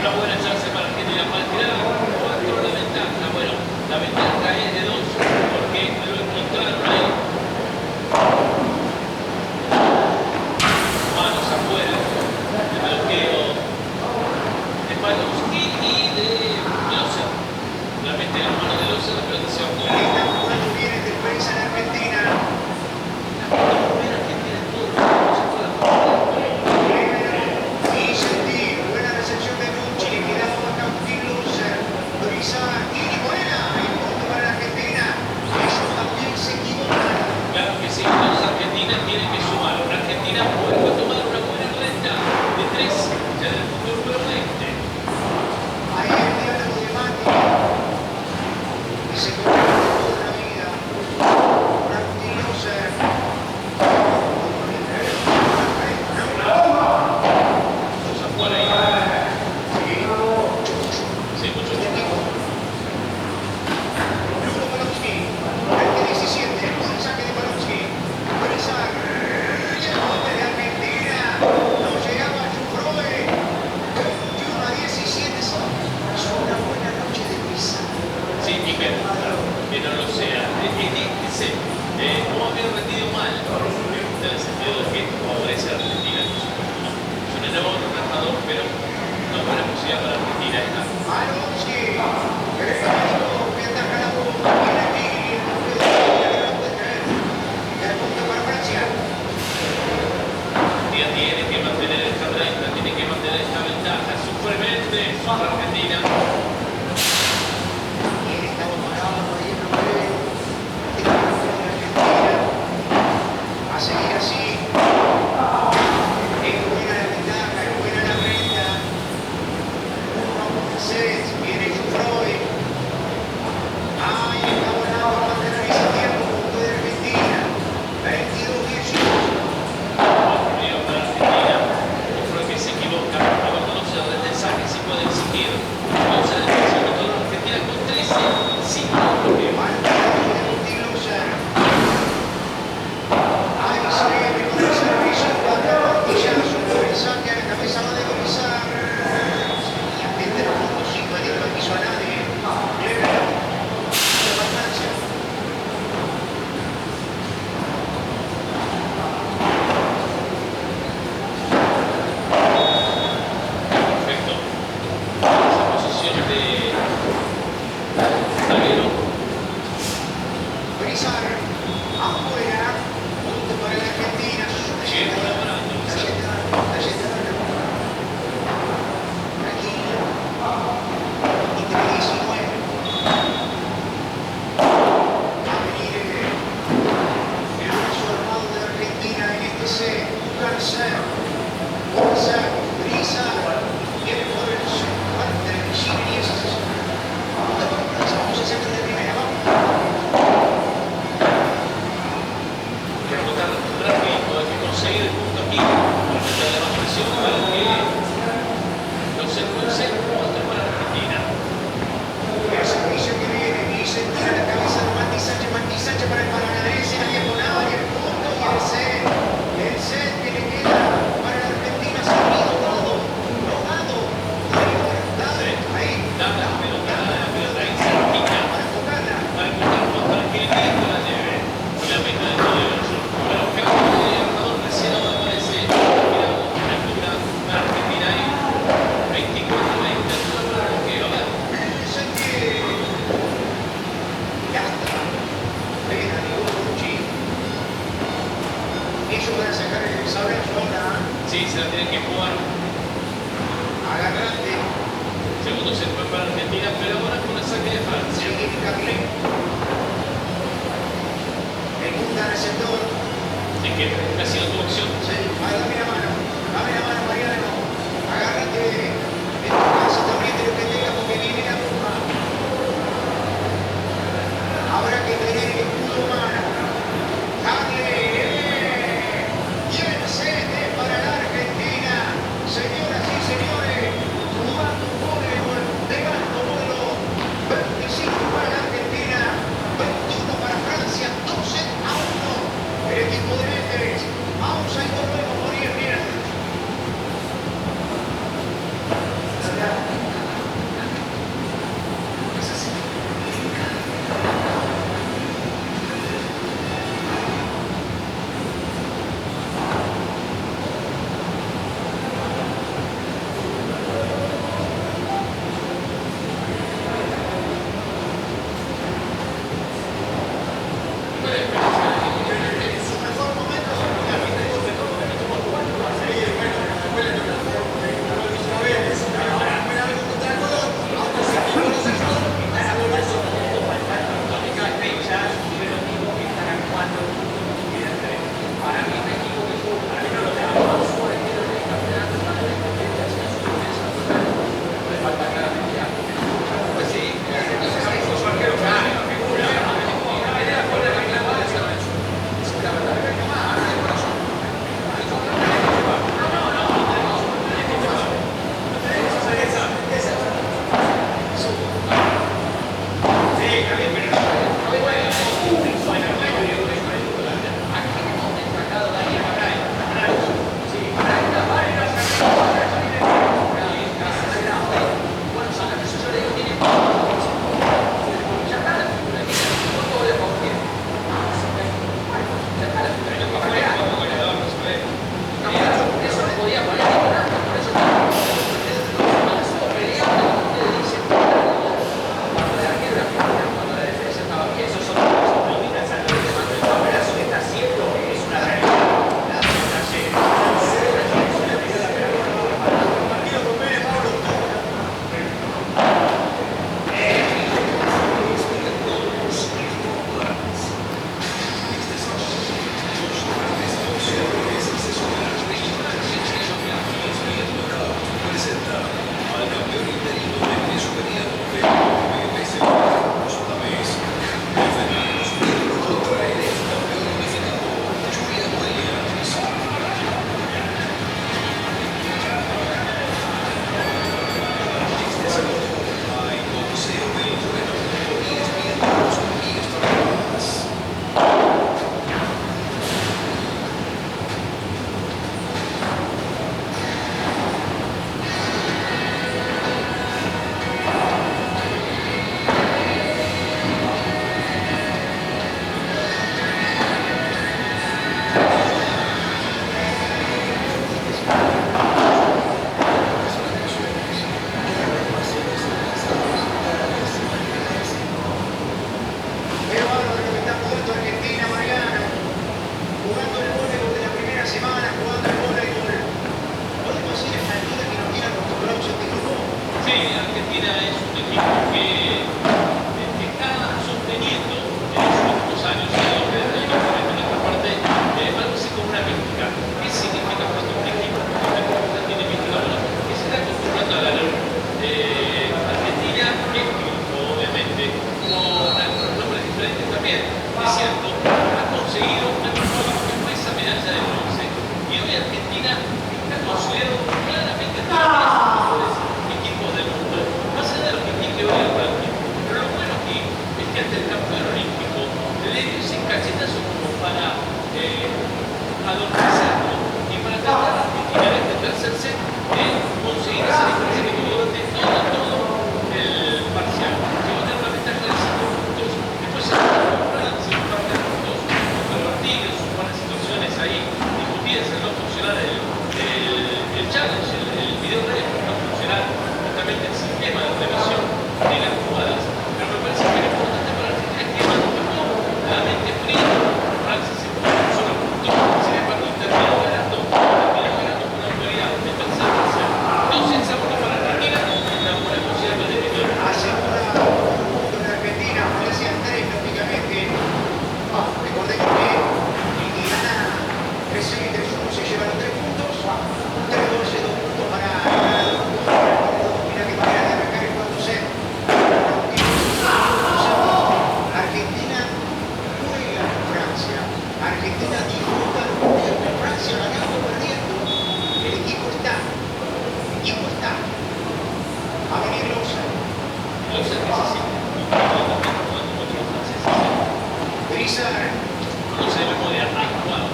una buena chance para Argentina para tirar 4 la ventaja. Bueno, la ventaja es de 2 porque lo encontraron ahí. Manos afuera. El bloqueo de Palowski y de Loza. La mete en la mano de Loza, la pelota se va afuera. Está jugando bien el defensa en Argentina. Buena recepción de Nucci, le quedaba acá un Kilos, Brisa, y buena, el punto para la Argentina. Ellos también se equivocan. Claro que sí, los argentinos tienen que sumar. La Argentina vuelve a tomar una buena renta de 3 ya del fútbol número 20. Ahí el diálogo de Mati, y se convierte toda la vida. Por Kilos, Los afuera ahí. Sí, mucho tiempo. Lugo Palowski, 20-17, buen saque de Palowski. Brisa, y el bote de Argentina. No llegaba Jufroe. 21-17. Es una buena noche de Brisa. Sí, y que no lo sea. No haber rendido mal, en el sentido de que favorece a Argentina. Es un nuevo narrador, pero no es buena posibilidad para Argentina esta. Palowski, Gregorio, que ataca la punta. Viene aquí, el punto de la puede caer. El punto para Francia. Argentina tiene que mantener esta renta, tiene que mantener esta ventaja. Supremente para Argentina. Bien, estamos parados ahí en el 9. Argentina. A seguir así. Es buena la ventaja, es buena la renta. Set, viene Jufroe. Ahí está volando a mantener ese tiempo. Punto de Argentina. 22-18. Oportunidad para Argentina. Yo creo que se equivoca. Cuando no se desde el saque se puede exigir. Vamos a decir que toda Argentina con 13 sin bloqueo. Perfecto. Esa posición de zaguero. Sigue colaborando. Rebotar rápido, hay que conseguir el punto aquí. Para meterle más presión para que no se cruce otro para Argentina. El servicio que viene y se tira la cabeza de Mati Sánchez para el paranaense, la diagonal y el punto y el set que le queda para la Argentina servido todo, no dado, ahí, Da la pelota ahí cerquita para enfocarla. para empujar contra que el viento la lleve y la meta de todo el otro. Pero que el armador recién ahora aparece mirando una altura para Argentina ahí 24-20 altura para el bloqueo. A ver. El que ya está. Pena de Nucci. Ellos van a sacar el saber ahora. Sí, se la tienen que jugar. Agarrate. Segundo set fue para Argentina, pero ahora con el saque de Francia. Seguir Caplin. El punta receptor. De que ha sido tu opción. Sí, dame la mano, Mariano. Agárrate. En tu casa también de lo que tenga porque viene la bomba. Habrá que tener el escudo humano. Dale. Y el set es para la Argentina. Señoras y señores, jugando un voleibol de alto vuelo. 25 para la Argentina, 21 para Francia, 12-1. El equipo de Méndez. Vamos a ir volvemos por 10 minutos. Argentina es un equipo que está sosteniendo en los últimos años, desde nuestra parte, algo así como una mística. ¿Qué significa cuando un equipo tiene mística? Bueno, que se está acostumbrando a ganar. Argentina, obviamente, con algunos nombres diferentes también, es cierto, ha conseguido esa medalla de bronce. Y hoy Argentina está considerado claramente entre los mejores equipos del mundo, más allá de lo que tiene que ver el ranking. Pero lo bueno aquí es que ante el campeón olímpico le dio ese cachetazo como para adormecerlo y para tratar de este tercer set conseguir esa diferencia que tuvo durante todo el parcial. Llegó a tener una ventaja de 5 puntos, después se fue un par de puntos convertidos, un par de situaciones ahí discutidas en no funcionar el challenge, el video real, no funcionar justamente el sistema de revisión de las jugadas. Pero me parece que lo importante para Argentina es que mantuvo la mente fría. Francia se puso un solo punto, sin embargo terminó ganando con autoridad de tercer parcial. 2-0 para Argentina, una buena posibilidad de definir. Asegura un punto de Argentina, Francia 3 prácticamente. Recordemos que el que gana 3-6, 3-1 se lleva los 3 puntos, 3-12, 2 puntos para el ganador. Mira qué manera de arrancar el cuarto set. Argentina juega con Francia. Argentina disfruta el partido con Francia, ganando o perdiendo. El equipo está. Va a venir Loza. Loza necesita jugando contra los franceses. Grisar. No se debe poder actuar.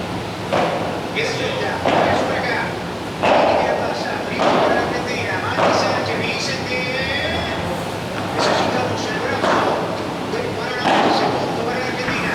Queda suelta. Es por acá. ¿Qué le pasa? Primero para la Argentina. Mati Sánchez. Vicente. Necesitamos el brazo. Para la segundo para la Argentina.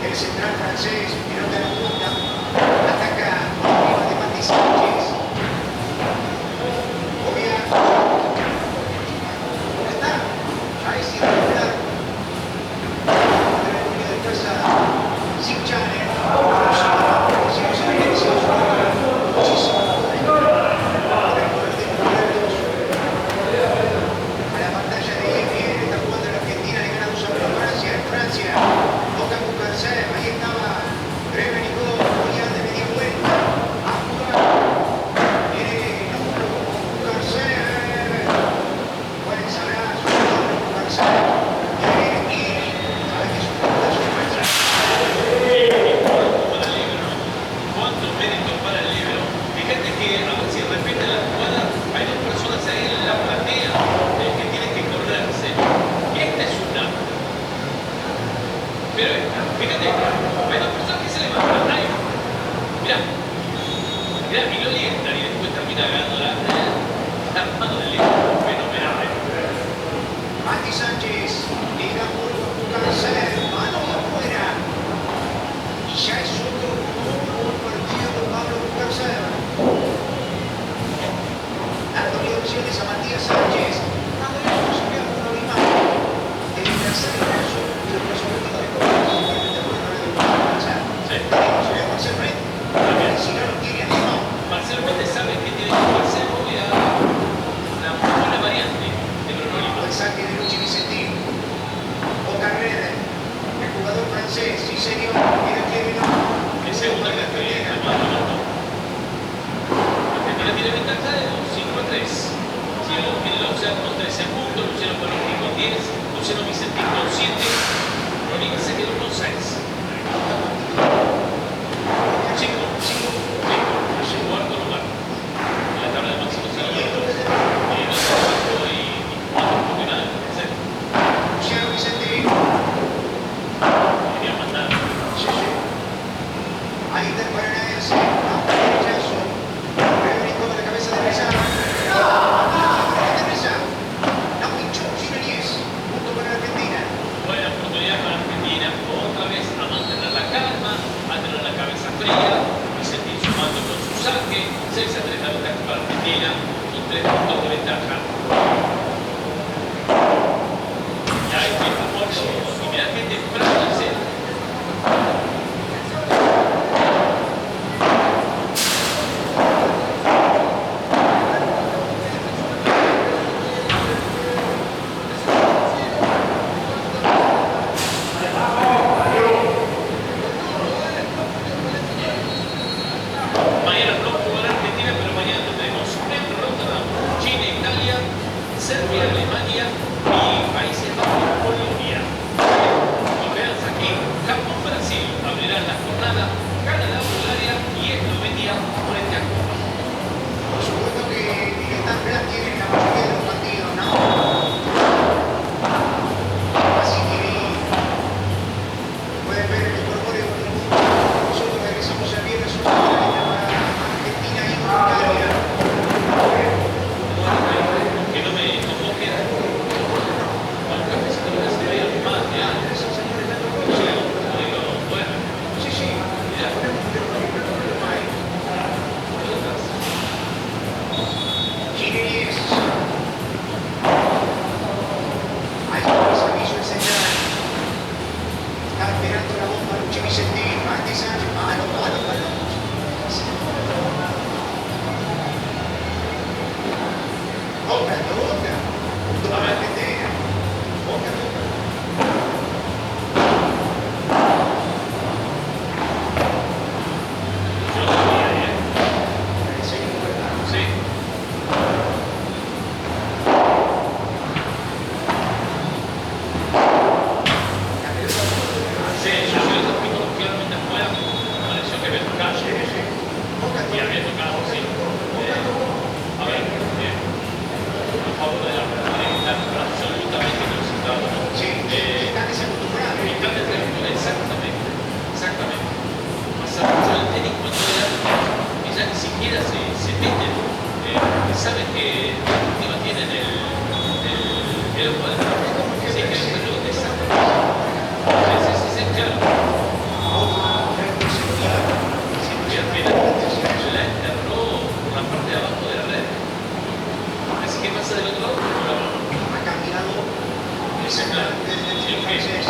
El central francés, pelota en la punta, ataca arriba de Mati Sánchez. Obvia. Ya está. Ahí sí regular. De casa sin channel. A la pantalla de ESPN está jugando la Argentina, le gana 2-1 a Francia. En Francia. Ahí estaba Trevenicó, Julián de media vuelta, a jugar, viene Nulo, Bucarcer, ¿cuál es abrazo? Bucarcer, y sabe que es un puntazo de fuerza. Para el libro, ¿cuántos méritos para el libro? Fíjate que, a ver si repite la jugada, hay dos personas ahí en la platea que tienen que correrse. Esta es una. Pero fíjate, hay dos personas que se levantan. Ahí. Mirá, y lo alientan y después termina ganando la mano del libro. Fenomenal. Mati Sánchez, liga por Bucarcer, mano de afuera. Y ya es otro muy buen partido de Pablo Bucarcer. Dándole opciones a Matías Sánchez. Cuando le vamos a ver una imagen del tercer brazo y los resultados de si no lo quiere no. Marcelo Méndez sabe que tiene que jugarse una buena variante de cronómetro. El saque de Luchi Vicentín. Boca Red, el jugador francés, sí señor, era Kevin. Inter Paranaense, bajo el rechazo. Reunico de la cabeza de Reza. La pinchó Gimenez. Punto para Argentina. Buena oportunidad para Argentina, otra vez a mantener la calma, a tener la cabeza fría y seguir sumando con su saque. 6-3 la ventaja para Argentina, con 3 puntos de ventaja. Ya hay que apoyo y mirá que temprano el set. Mañana no jugará Argentina, pero mañana tendremos entre Rotterdam, China, Italia, Serbia, Alemania y Países Bajos, Colombia. Coreas aquí, Japón, Brasil abrirán la jornada, Canadá, Bulgaria y Eslovenia frente a Cuba. Por supuesto que Digital Black tiene la mayoría de los partidos, ¿no? Así que pueden ver el incorporio con el mundo. Nosotros regresamos el viernes a Argentina y Bulgaria. Que no me convoquen. Con el cafecito de la serie más de antes. Bueno, Sí, sí. mira, Gimenez. Ahí se aviso el señal. Está esperando la bomba Luchi Vicentín. Martí Sánchez. Palo. Boca. Punto para Argentina. Boca. yo lo diría, Seguimos, ¿verdad? sí. La pelota. Sí, yo soy el pico claramente afuera, pareció que había tocado. Boca. Y había tocado, sí. A ver, a favor de la Argentina, absolutamente necesitado, ¿no? Sí, está desacostumbrado. Mitad del tiempo, exactamente. Pasa mucho el tenis cuando el árbitro, que ya ni siquiera se meten, porque saben que la última tienen el poder. Sí, que es lo que exacto. Sí, claro. Y al final la enterró por la parte de abajo de la red. Así que pasa del otro lado, Ha cambiado exactamente. francés.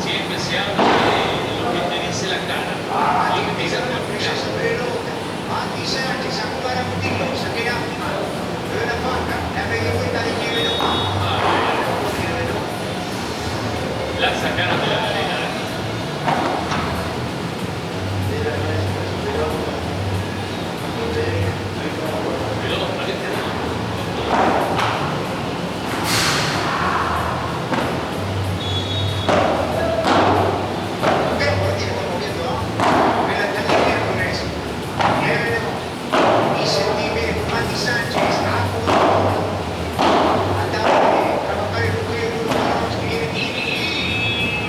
Siempre se habla de lo que te dice la cara, lo que te dice el cuerpo. Martí Sánchez a jugar a un tiro, saque lástima. Pero la faca, la media vuelta de Quievelo. La sacaron de la arena. Pero parece Qué partido estamos viendo, ¿no? En la tarde miércoles. Quievelo, Vicentín, Martí Sánchez, a jugar. A trabajar el juego, que viene y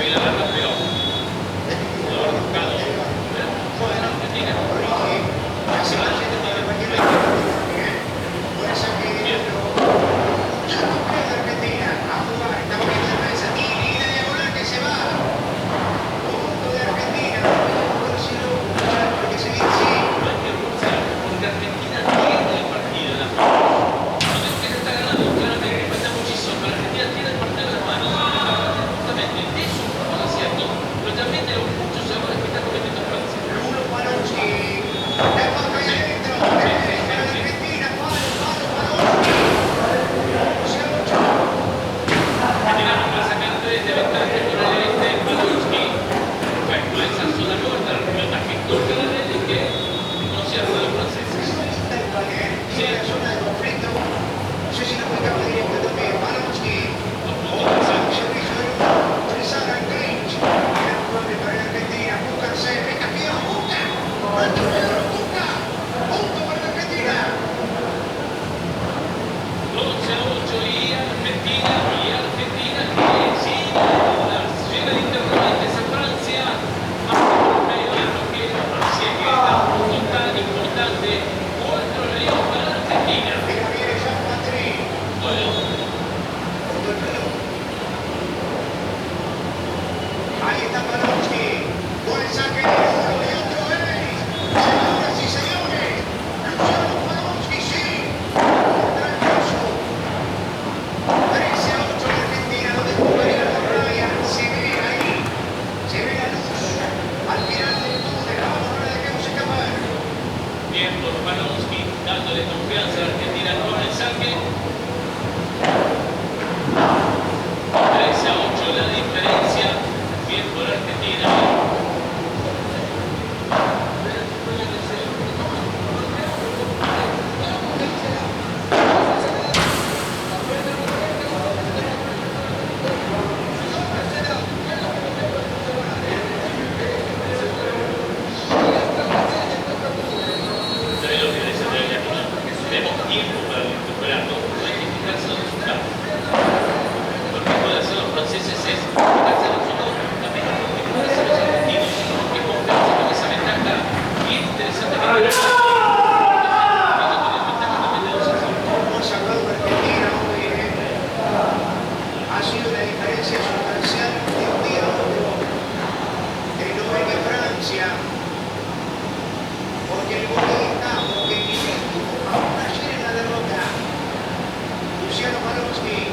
que la verdad pero lo haber buscado. Bueno, Argentina. Ya se va yendo para cualquier lado. Buen saque dentro. Ya no queda Argentina. A jugar. Está poniendo la mesa. Y la diagonal que se va. Punto de Argentina. Por si no, porque se viene así. No hay que buscar, porque Argentina tiene el partido en la mano. No es que se está ganando, claramente, falta muchísimo, pero Argentina tiene el partido en las manos. Justamente, es un poco acierto, pero también de los muchos errores que está cometiendo Francia. Bruno Palonsky. La toca ahí adentro. Para Argentina. Palonsky. Se abuchó. Argentina no va a sacar 3 de ventaja con el Palonsky. Perfecto, esa zona corta, la pelota que toca la red y que no cierra los franceses. Sí, la zona de conflicto. No sé si no fue cabo directo también. Palonsky. Servicio de luz. Trizara en Grange. Era jugable para Argentina. Búscanse. Recapieron. Busca. Alto Pedro. Busca. Punto para Argentina. 12-8 y Argentina que sí, llega el interrogante a Francia, más por medio de lo que hacía que era un punto tan importante, otro lío para Argentina. Mira, viene Jean Patry. Bueno, Todo el reloj. Ahí está Palonsky. Buen saque de uno y otro es. Señoras y señores. Luciano Palonsky, sí. Tranquilo. 13-8 de Argentina, donde jugaría la raya. Se ve ahí. Se ve la luz. Al final del túnel. Vamos, no la dejemos escapar. bien por Palonsky, dándole confianza a Argentina con el saque. 13-8 la diferencia, bien por Argentina. Tenemos tiempo para recuperarlo, no hay que fijarse en los resultados. Lo que pueden hacer los franceses es fijarse en los resultados, también lo que pueden hacer los argentinos, que confianza con esa ventaja bien interesante que tiene ventaja también de 2-0. Hemos sacado a Argentina hoy. Ha sido la diferencia sustancial de un día a otro. No venga Francia. Porque el bolista, porque el equipo, aún ayer en la derrota. Luciano Palonsky.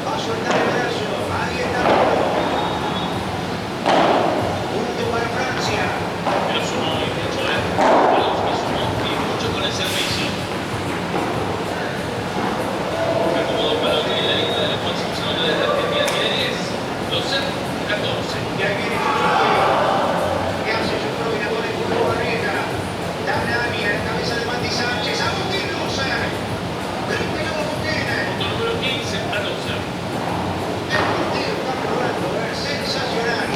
Va a soltar el brazo. Ahí está. Punto para Francia. Pero sumó y mucho, Palonsky sumó y mucho con el servicio. Se acomodó Palonsky en la lista de los máximos anotadores de Argentina, tiene 10, los 14. Y ahí viene Giuffre. ¿Qué hace Giuffre? Y la pone por Barrera. Da Nani a la cabeza de Mati Sánchez. Agustín Lucer. Pero pegado Agustín. Punto número 15 a 12. El partido está probando. Sensacional.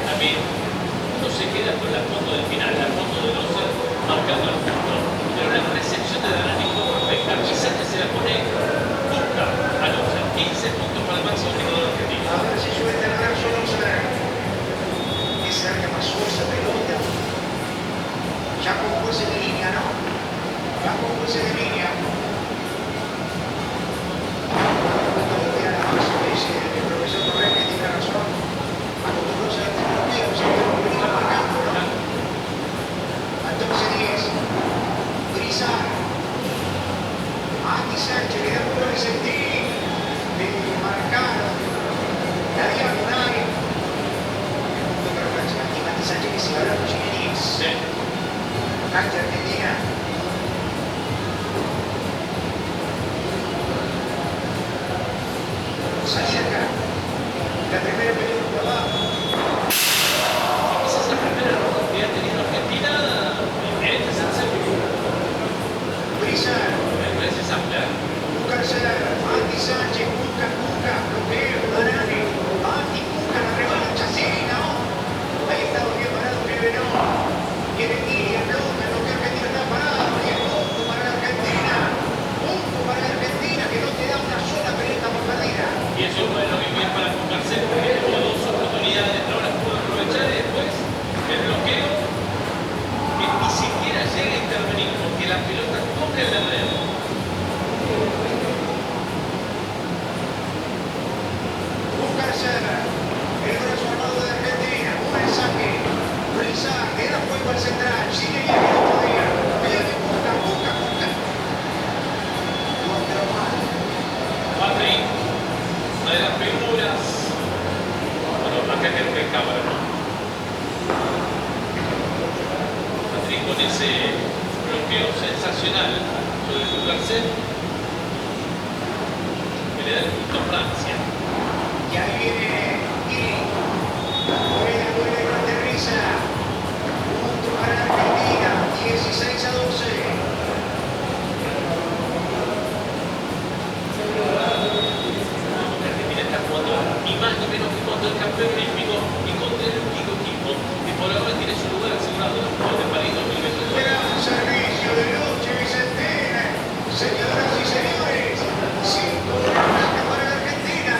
También uno se queda con la foto del final, la foto de Loser marcando el punto. Pero la recepción de Danani fue perfecta. Sánchez se la pone justa a Loser. 15 puntos para el máximo anotador argentino. A ver si suelta el brazo Lucer. Esa que pasó esa pelota. Ya con jueces de línea, ¿no? Ya con jueces de línea. Todavía la base dice el profesor Correa que tiene razón. Acostumbróse a la tecnología, o sea que lo venía marcando, ¿no? Entonces 10. Grisar. Mati Sánchez le da por el sentir. Le marcaron la diagonal. Y Mati Sánchez que se va a la posición 10. Sí. Cancha Argentina. Salí acá. La primera pelota abajo. Esa es la primera ronda que ha tenido Argentina en este segundo. Grisar. Me parece amplia. Buscarse Mati Sánchez. Busca. Bloqueo. Danani. Mati busca la revancha. Sí, no. Ahí estaba bien parado. Pero no. Quiere ir. Bloquea. Lo que Argentina está parado. Y es punto para la Argentina. Punto para la Argentina que no te da una sola pelota por perdida. Y eso no es lo que viene para enfocarse. bloqueo sensacional sobre su tercer, que le da el punto a Francia. Y ahí viene Giri. Vuela y no aterriza. Punto para la Argentina. 16-12. Argentina está jugando ni más ni menos que contra el campeón olímpico y contra el único equipo que por ahora tiene su lugar asegurado en los Juegos de París 2022. Gran servicio de noche Vicentena. Señoras y señores, 5 de ventaja para la Argentina.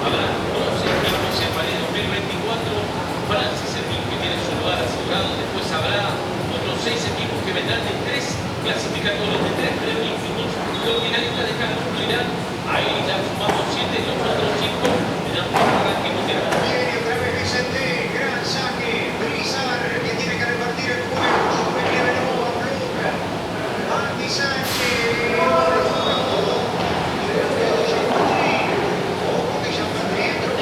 Habrá 12 equipos en París 2024. Francia es el equipo que tiene su lugar asegurado. Después habrá otros 6 equipos que vendrán de 3 clasificatorios, de 3 preolímpicos. Los finalistas de cada uno irán. Ahí ya sumamos 7 y los otros 5 tendrán un arranque mundial. Viene otra vez Vicente, gran saque. Brizar que tiene que repartir el juego. Sube que venó a Bluca. Andy Sánchez. Ojo que ya está dentro.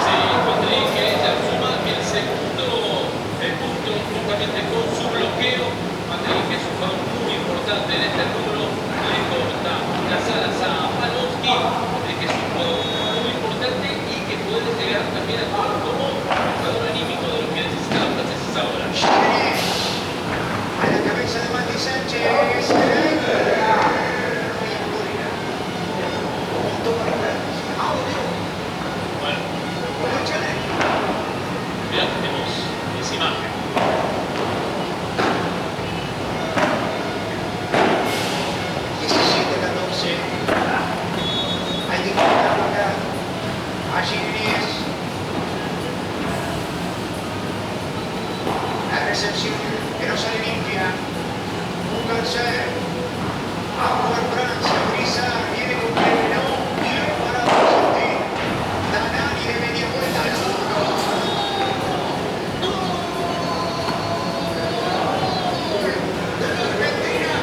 Sí, Patrick, que ella suma el segundo punto justamente con su bloqueo. Patrick, que es un jugador muy importante en este rubro, le corta las alas a Palonsky. Patrick, que es un jugador muy importante y que puede llegar también a jugar como jugador anímico de lo que necesitan los franceses ahora. A la cabeza de Andy Sánchez. Bueno, ya tenemos esa imagen. 17-14. Hay que contarlo acá. Allí Gries. La recepción que no sale limpia. Un tercer. A jugar Francia. Brizar viene con pleno. Bien parado Vicente. Danani de media vuelta al zurdo. Argentina.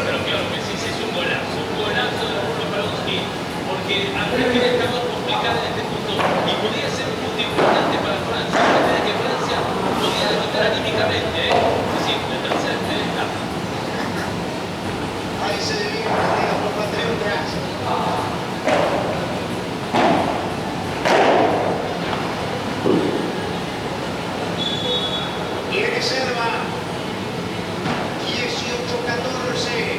Pero claro que sí, es un golazo de Bruno Palonsky, porque Argentina estaba complicada en este punto y podía ser un punto importante para Francia, de que Francia podía derrotar anímicamente, es decir, la tercera etapa. Ahí se debía partir a los patriotas. Viene Serva. 18-14.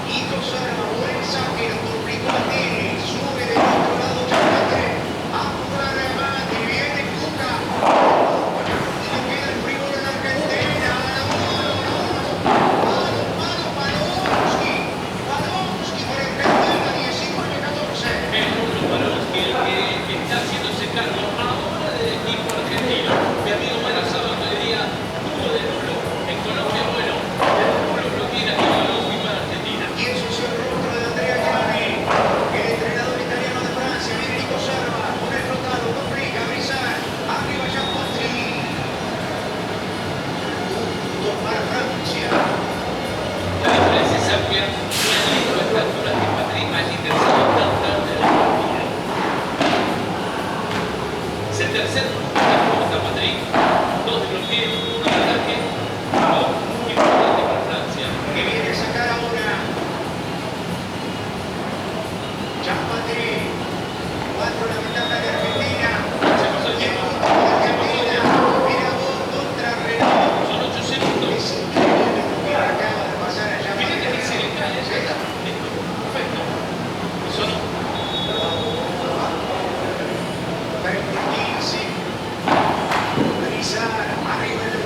Hito Serva, buen saque, lo duplicó a Tini. Sube del otro lado Chapate. A jugar a Mati. Viene Cuca. Y le queda el primero en Argentina. Mano, Palonsky. Palonsky por Argentina, 19-14. Es Bruno Palonsky el que está haciéndose cargo ahora del equipo argentino. Mi amigo Mara Sábado le diría, tuvo de nulo en Colombia, bueno, el nulo lo tiene aquí Palonsky para Argentina. Y eso es el rostro de Andrea Chiavi, el entrenador italiano de Francia. Viene Nico Serva, con el flotado, complica, Brizar, arriba ya Patri. Punto para Francia. La diferencia es amplia, una línea de estatura que Patrick haya interesado tan tarde en la partida. Es el tercer punto que aporta Patrick, 2 de bloqueo, 1 de ataque, algo muy importante para Francia. Que viene a sacar ahora. Chapati. 4 la ventaja de Argentina. Se pasó el Y el tiempo. punto de Argentina. Mira vos contra Renault. Son 8 segundos. Es increíble lo que acaba de pasar allá. Fíjate que se le cae, listo, perfecto. Eso no. 20-15. Brizar, arriba el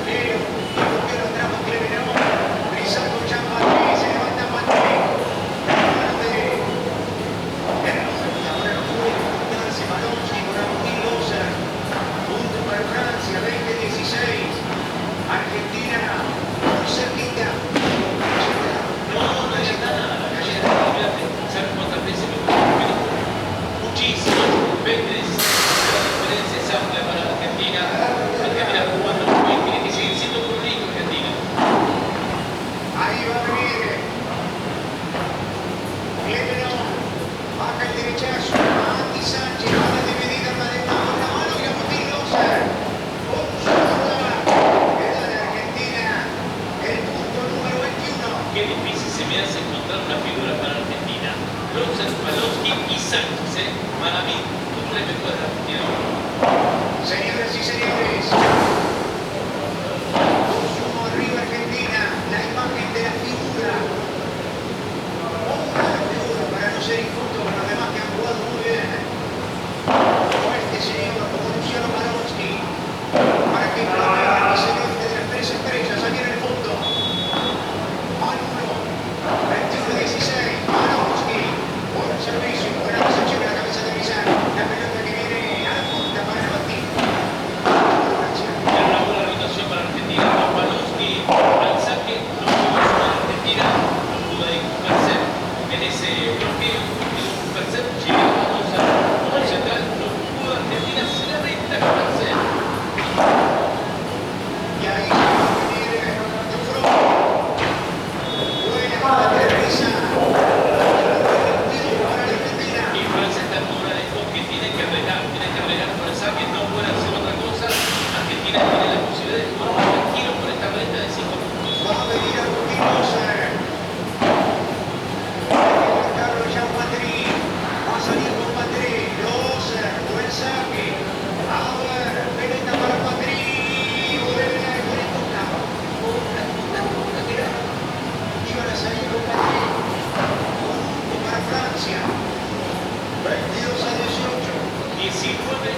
19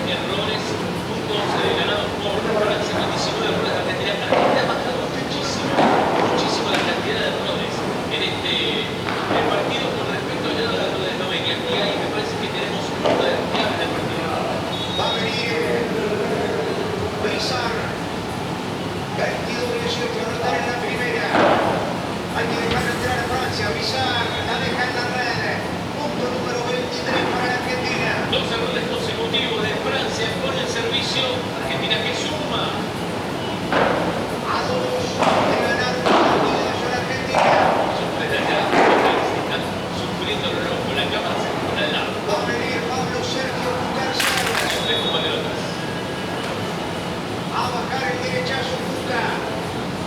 errores, puntos ganados por Francia, con 19 errores de Argentina. Argentina ha bajado muchísimo, muchísimo la cantidad de errores en este partido con respecto a lo de Eslovenia. Y ahí me parece que tenemos un poder clave del partido. Va a venir Brizar. 22-18, anotar en la primera. Hay que dejar entrar a Francia. Brizar la deja en la red. Punto número 23 para la Argentina. Dos errores consecutivos de Francia con el servicio. Argentina que suma. A dos de ganar un partido de la Argentina. Están sufriendo el reloj con la cámara, se pone al lado. Va a venir Pablo Sergio Bucarser. De compatriotas. A bajar el derechazo Buca.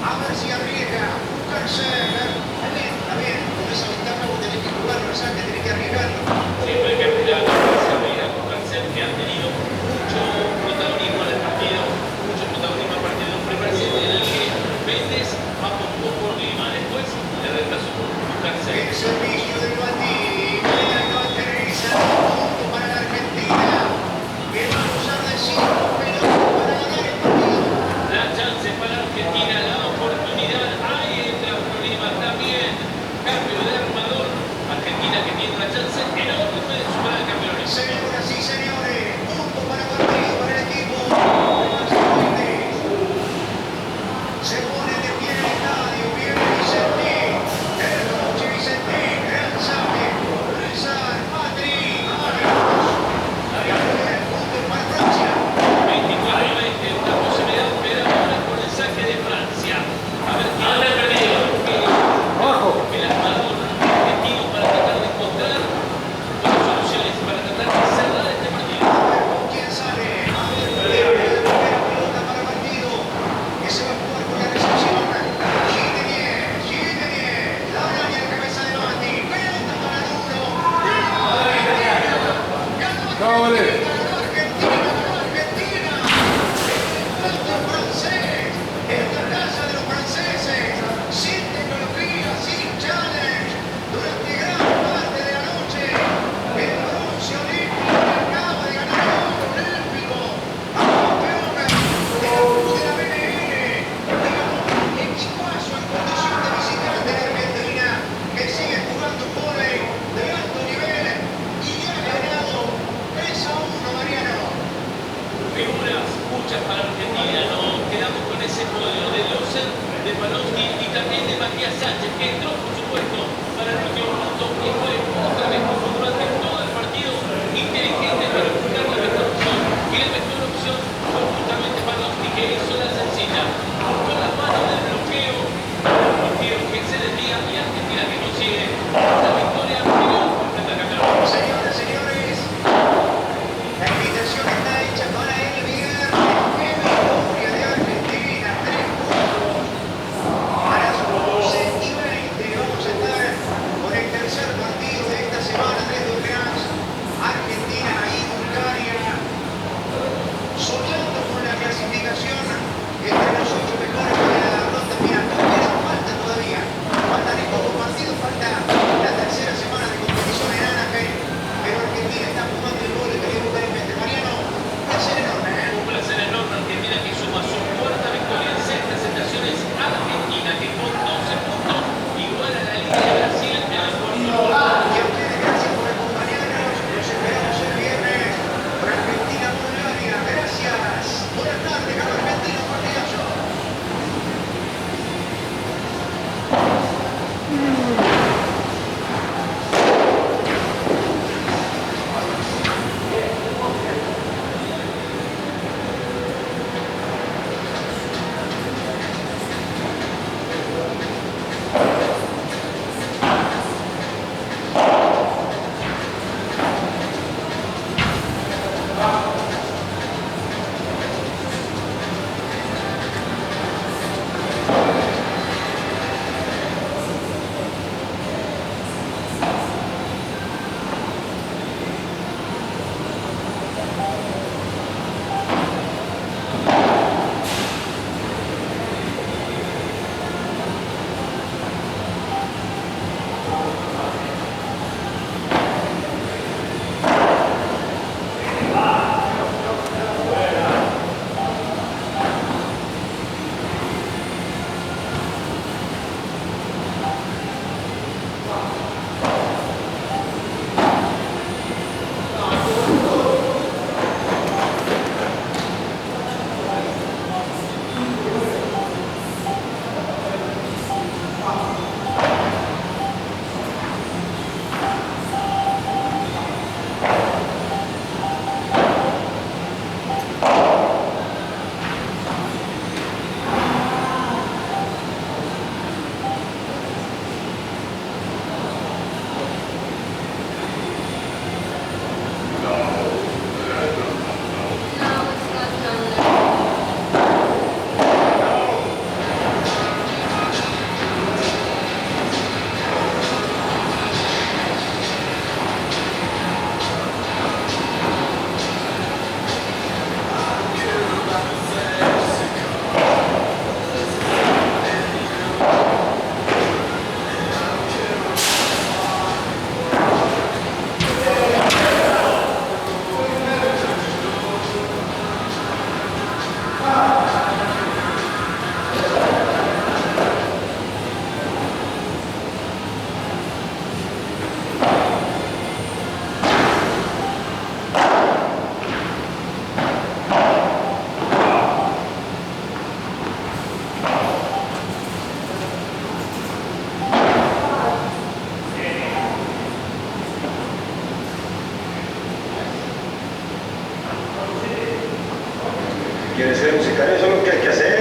A ver si arriesga. Bucarser. Está bien. Con esa ventaja vos tenés que jugarlo, ¿sabes? Tenés que arriesgarlo. Siempre hay que aspirar a Bucarser, que han tenido mucho protagonismo en el partido, mucho protagonismo en el partido. Un primer set en el que Méndez va con poco clima. Después le reemplazó con Bucarser. El servicio del Batí. No aterriza. Punto para la Argentina. Que va a usar de 5 pelotas para ganar el partido. La chance para Argentina, la oportunidad. Ahí entra Florima también. Cambio de armador. Argentina que tiene una chance enorme de superar al campeón. Señoras y señores, punto para partido para el equipo. Se pone de pie en el estadio. Viene Vicentín. El coche Vicentín. Gran saque. Rezar. Patri. Punto para Francia. 24-20, una posibilidad, pero ahora con el saque de Francia. A ver quién ha perdido. El armador argentino para tratar de encontrar soluciones, para tratar de cerrar este partido. ¿Quién sale? A ver, primera pelota para el partido. Que se va a jugar con la recepción. Sigue bien. La araña en cabeza de Mati. Pelota para Duro. Ganó Argentina. El puesto francés. En la casa de los franceses. Sin tecnología, sin challenge. Durante gran parte de la noche. El bronce olímpico acaba de ganar el oro olímpico. A campeón de la BNN. Equipazo en condición de visitante de Argentina. Que sigue jugando vóley de alto nivel. Y ha ganado 3-1, Mariano. Figuras, muchas para Argentina, nos quedamos con ese podio de Loser, de Palowski y también de Matías Sánchez, que entró, por supuesto, para el último minuto y fue otra vez como durante todo el partido inteligente para buscar la mejor opción. Y la mejor opción fue justamente Palowski, que hizo la sencilla, con la mano del bloqueo que se desvía y Argentina que consigue la victoria final frente a Camerún. Señoras, señores, la invitación está hecha para el viernes. ¡Qué victoria de Argentina! 3 puntos. A las 11:20 vamos a estar con el tercer partido quieres ser musical, eso es lo que hay que hacer.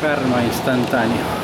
karma instantáneo.